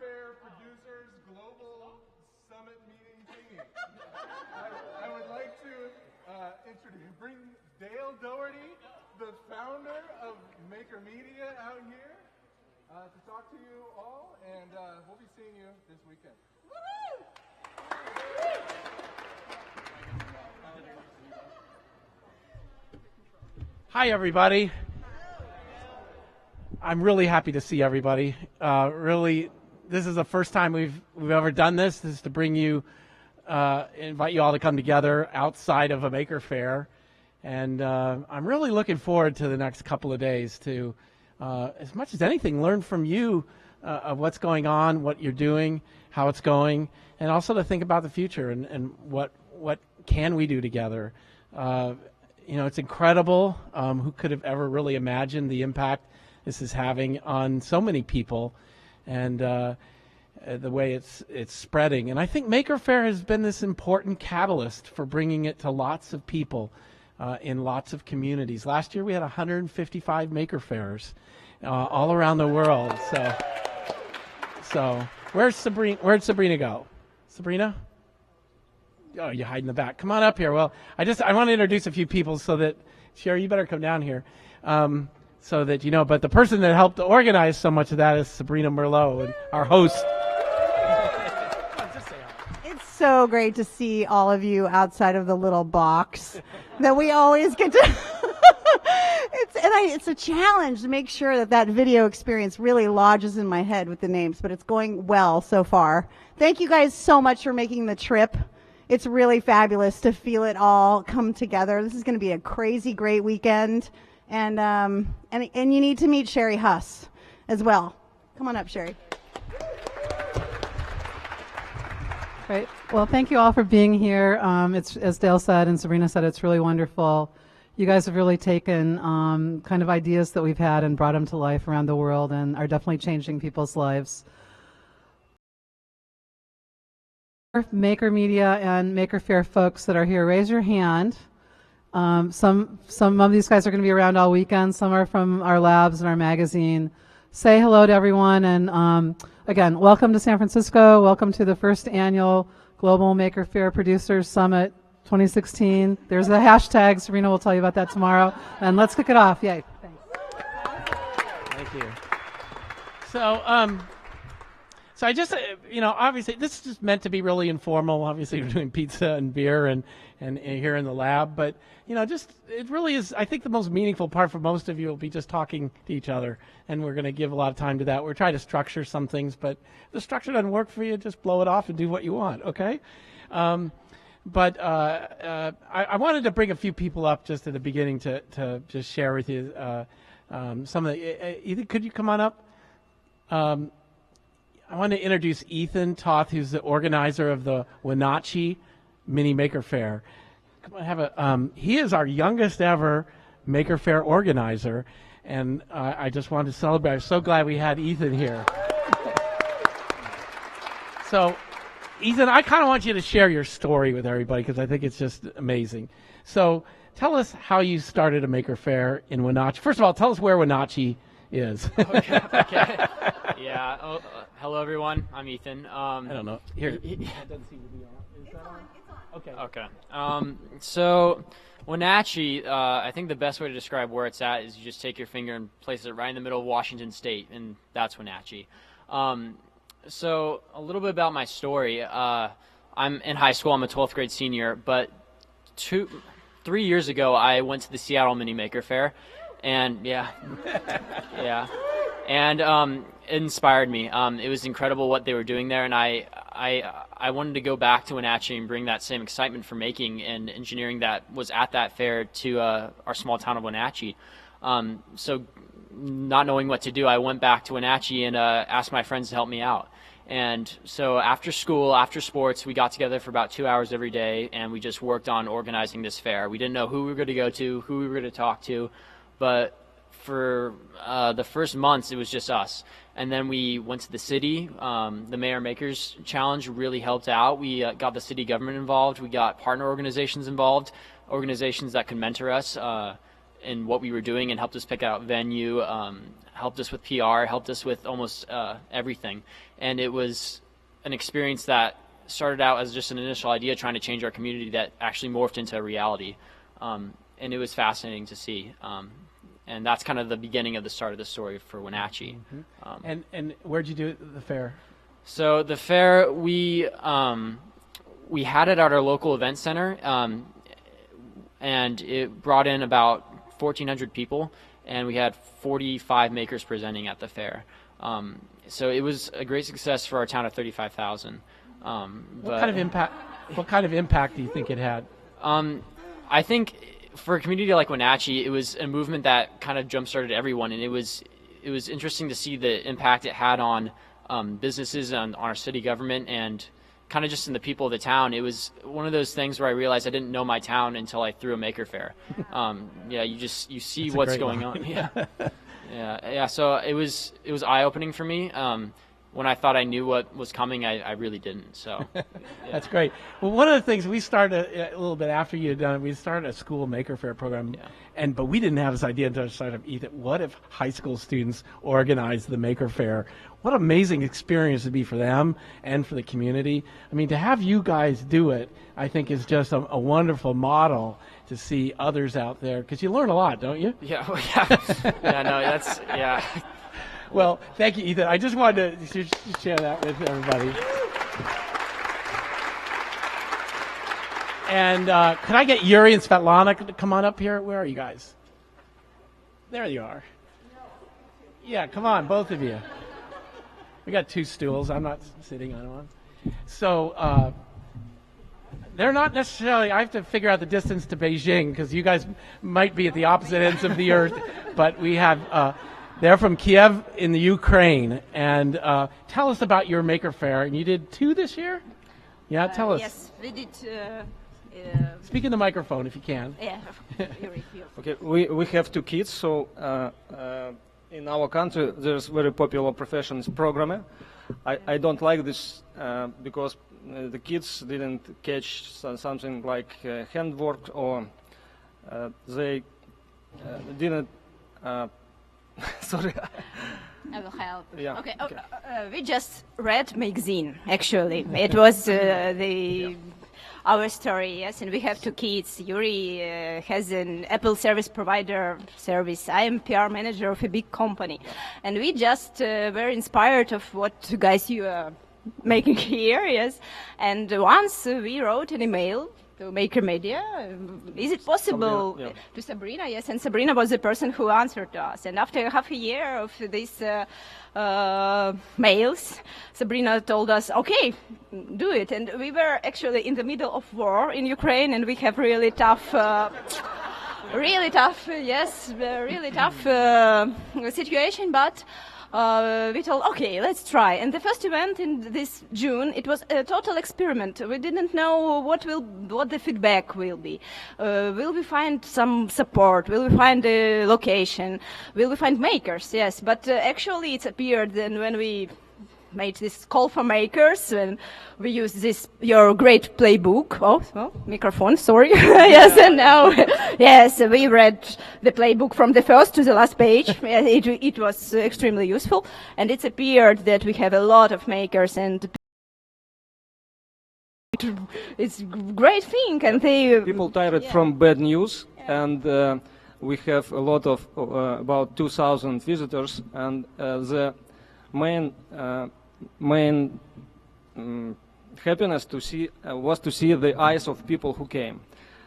Faire Producers Global Summit Meeting thingy. I would like to bring Dale Doherty, the founder of Maker Media, out here to talk to you all, and we'll be seeing you this weekend. Hi, everybody. I'm really happy to see everybody. Really, this is the first time we've ever done this. This is to bring you, invite you all to come together outside of a Maker Faire. And I'm really looking forward to the next couple of days to, as much as anything, learn from you of what's going on, what you're doing, how it's going, and also to think about the future and what can we do together. You know, it's incredible. Who could have ever really imagined the impact this is having on so many people, and the way it's spreading. And I think Maker Faire has been this important catalyst for bringing it to lots of people in lots of communities. Last year we had 155 Maker Fairs all around the world. So where'd Sabrina go? Sabrina? Oh, you hide in the back. Come on up here. Well, I want to introduce a few people so that, Sherry, you better come down here, so that you know. But the person that helped to organize so much of that is Sabrina Merlot, and our host. It's so great to see all of you outside of the little box that we always get to. It's a challenge to make sure that video experience really lodges in my head with the names, but it's going well so far. Thank you guys so much for making the trip. It's really fabulous to feel it all come together. This is going to be a crazy, great weekend, and you need to meet Sherry Huss as well. Come on up, Sherry. Great. Well, thank you all for being here. It's, as Dale said and Sabrina said, it's really wonderful. You guys have really taken kind of ideas that we've had and brought them to life around the world and are definitely changing people's lives. Maker Media and Maker Faire folks that are here, raise your hand. Some of these guys are going to be around all weekend. Some are from our labs and our magazine. Say hello to everyone, and again, welcome to San Francisco. Welcome to the first annual Global Maker Faire Producers Summit 2016. There's the hashtag. Serena will tell you about that tomorrow. And let's kick it off. Yay. Thanks. Thank you. So I just, obviously this is just meant to be really informal. Obviously we're doing pizza and beer and here in the lab, but it really is. I think the most meaningful part for most of you will be just talking to each other, and we're going to give a lot of time to that. We're trying to structure some things, but if the structure doesn't work for you, just blow it off and do what you want, okay? But I wanted to bring a few people up just at the beginning to just share with you some of the. Ethan, could you come on up? I want to introduce Ethan Toth, who's the organizer of the Wenatchee Mini Maker Faire. He is our youngest ever Maker Faire organizer, and I just wanted to celebrate. I'm so glad we had Ethan here. So, Ethan, I kind of want you to share your story with everybody because I think it's just amazing. So, tell us how you started a Maker Faire in Wenatchee. First of all, tell us where Wenatchee is. Okay. Yeah. Hello, everyone. I'm Ethan. I don't know. Here. It doesn't seem to be on. Is that on? It's on. Okay. So, Wenatchee, I think the best way to describe where it's at is you just take your finger and place it right in the middle of Washington State, and that's Wenatchee. So, a little bit about my story. I'm in high school. I'm a 12th grade senior, but 3 years ago, I went to the Seattle Mini Maker Faire. And yeah, and it inspired me. It was incredible what they were doing there, and I wanted to go back to Wenatchee and bring that same excitement for making and engineering that was at that fair to our small town of Wenatchee. So, not knowing what to do, I went back to Wenatchee and asked my friends to help me out. And so after school, after sports, we got together for about 2 hours every day, and we just worked on organizing this fair. We didn't know who we were going to go to, who we were going to talk to. But for the first months, it was just us. And then we went to the city. The Mayor Makers Challenge really helped out. We got the city government involved. We got partner organizations involved, organizations that could mentor us. in what we were doing and helped us pick out venue, helped us with PR, helped us with almost everything. And it was an experience that started out as just an initial idea trying to change our community that actually morphed into a reality. And it was fascinating to see. And that's kind of the beginning of the start of the story for Wenatchee. And where'd you do the fair? So the fair, we had it at our local event center, and it brought in about 1,400 people, and we had 45 makers presenting at the fair. So it was a great success for our town of 35,000. What kind of impact do you think it had? I think for a community like Wenatchee, it was a movement that kind of jump-started everyone, and it was interesting to see the impact it had on businesses, on our city government, and kind of just in the people of the town. It was one of those things where I realized I didn't know my town until I threw a Maker Faire. You see what's going on. Yeah. So it was eye-opening for me. When I thought I knew what was coming, I really didn't. So That's great. Well, one of the things we started a little bit after you had done it, we started a school Maker Faire program, but we didn't have this idea until I started Ethan. What if high school students organized the Maker Faire? What an amazing experience it'd be for them and for the community. I mean, to have you guys do it, I think is just a wonderful model to see others out there, because you learn a lot, don't you? Yeah. Well, thank you, Ethan. I just wanted to share that with everybody. And could I get Yuri and Svetlana to come on up here? Where are you guys? There you are. Yeah, come on, both of you. We got 2 stools. I'm not sitting on one. So they're not necessarily, I have to figure out the distance to Beijing, because you guys might be at the opposite ends of the earth, but we have... They're from Kiev in the Ukraine. And tell us about your Maker Faire. And you did 2 this year? Yeah, tell us. Yes, we did. Speak in the microphone if you can. Yeah. Okay, we have 2 kids, so in our country there's very popular professions programmer. I don't like this because the kids didn't catch something like handwork, or they didn't... Sorry. I will help. Yeah. Okay. We just read magazine. Actually, it was our story. Yes, and we have 2 kids. Yuri has an Apple service provider service. I am PR manager of a big company, and we just were inspired of what guys you are making here. Yes, and once we wrote an email to Maker Media. Is it possible to Sabrina? Yes, and Sabrina was the person who answered to us. And after half a year of these mails, Sabrina told us, okay, do it. And we were actually in the middle of war in Ukraine, and we have really tough situation, but we told, okay, let's try. And the first event in this June, it was a total experiment. We didn't know what the feedback will be. Will we find some support? Will we find a location? Will we find makers? Yes, but actually it appeared then when we made this call for makers, and we used your great playbook. Microphone, sorry. Yes, and now, yes, we read the playbook from the first to the last page. It was extremely useful, and it appeared that we have a lot of makers, and it's a great thing, and people tired from bad news, and we have a lot of about 2,000 visitors, and the main happiness to see was to see the eyes of people who came.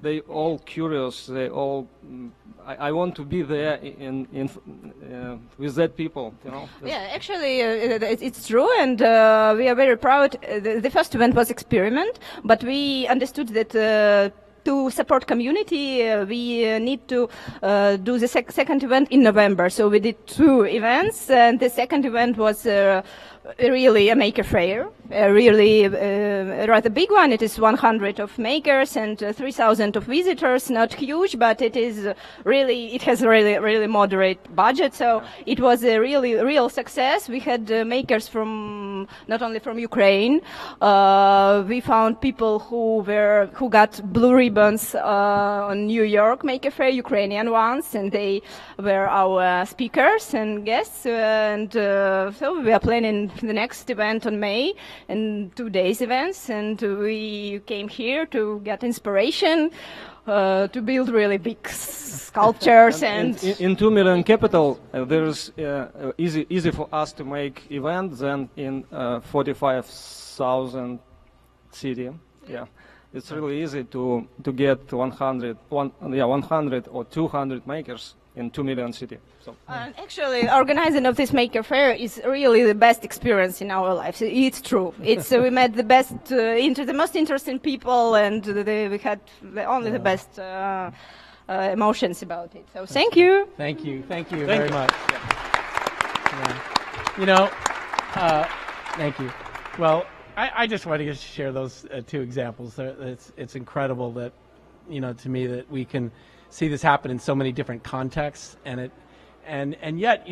They all curious. They all. I want to be there in with that people. You know. Yeah, actually, it's true, and we are very proud. The first event was experiment, but we understood that. To support community, we need to do the second event in November. So we did 2 events, and the second event was really a maker fair, really rather big one. It is 100 of makers and 3,000 of visitors. Not huge, but it is really, it has really moderate budget. So it was a real success. We had makers from not only from Ukraine. We found people who got blue ribbons on New York Maker Fair, Ukrainian ones, and they were our speakers and guests. So we are planning the next event on May, and 2 days events, and we came here to get inspiration to build really big sculptures. And in 2 million capital, there's easy for us to make event than in 45,000 city. Yeah, it's really easy to get 100 or 200 makers in 2 million city. So. Actually, organizing of this Maker Fair is really the best experience in our lives. It's true. It's we met the best, the most interesting people, and we had the best emotions about it. So thank you. Thank you very much. Yeah. You know, thank you. Well, I just wanted to share those 2 examples. It's incredible that, to me, that we can see this happen in so many different contexts, and yet,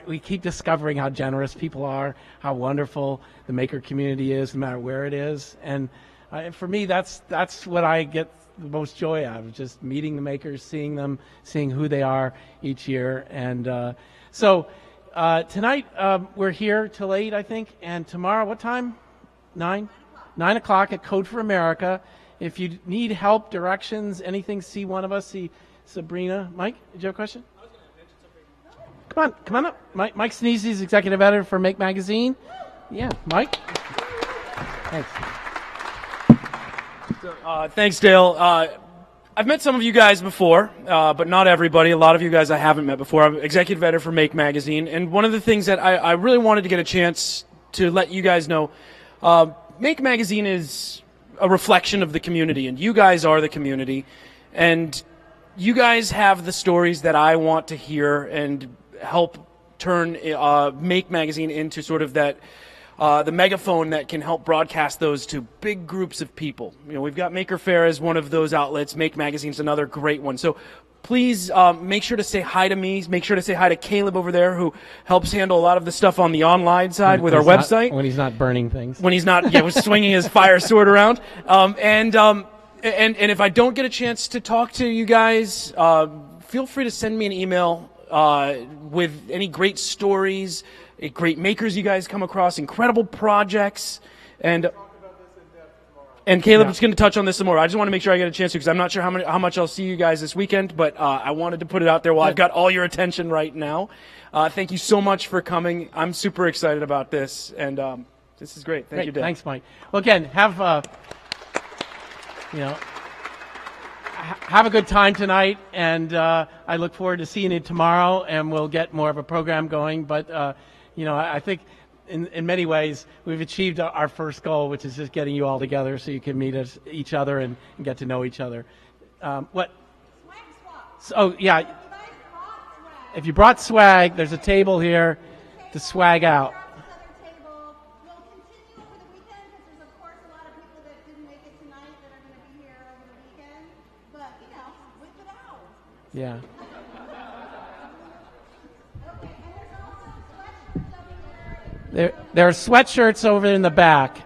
we keep discovering how generous people are, how wonderful the maker community is, no matter where it is. And for me, that's what I get the most joy out of, just meeting the makers, seeing them, seeing who they are each year. And so tonight we're here till 8, I think, and tomorrow, what time? 9 o'clock at Code for America. If you need help, directions, anything, see one of us, see Sabrina. Mike, did you have a question? Come on up. Mike Sneezy is executive editor for Make Magazine. Yeah, Mike. Thanks. Thanks, Dale. I've met some of you guys before, but not everybody. A lot of you guys I haven't met before. I'm executive editor for Make Magazine, and one of the things that I really wanted to get a chance to let you guys know, Make Magazine is a reflection of the community, and you guys are the community, and you guys have the stories that I want to hear and help turn Make Magazine into sort of that the megaphone that can help broadcast those to big groups of people. We've got Maker Faire as one of those outlets. Make Magazine's another great one. So please make sure to say hi to me. Make sure to say hi to Caleb over there, who helps handle a lot of the stuff on the online side with our website. When he's not burning things. When he's not, swinging his fire sword around. And if I don't get a chance to talk to you guys, feel free to send me an email with any great stories, great makers you guys come across, incredible projects, and Caleb is going to touch on this some more. I just want to make sure I get a chance to, because I'm not sure how much I'll see you guys this weekend, but I wanted to put it out there while I've got all your attention right now. Thank you so much for coming. I'm super excited about this, and this is great. Thank you, Dave. Thanks, Mike. Well, again, have a good time tonight, and I look forward to seeing you tomorrow, and we'll get more of a program going. But I think in many ways we've achieved our first goal, which is just getting you all together so you can meet each other and get to know each other. What? Swag swap. Oh yeah. If you brought swag, there's a table here to swag out. Yeah. There are sweatshirts over in the back.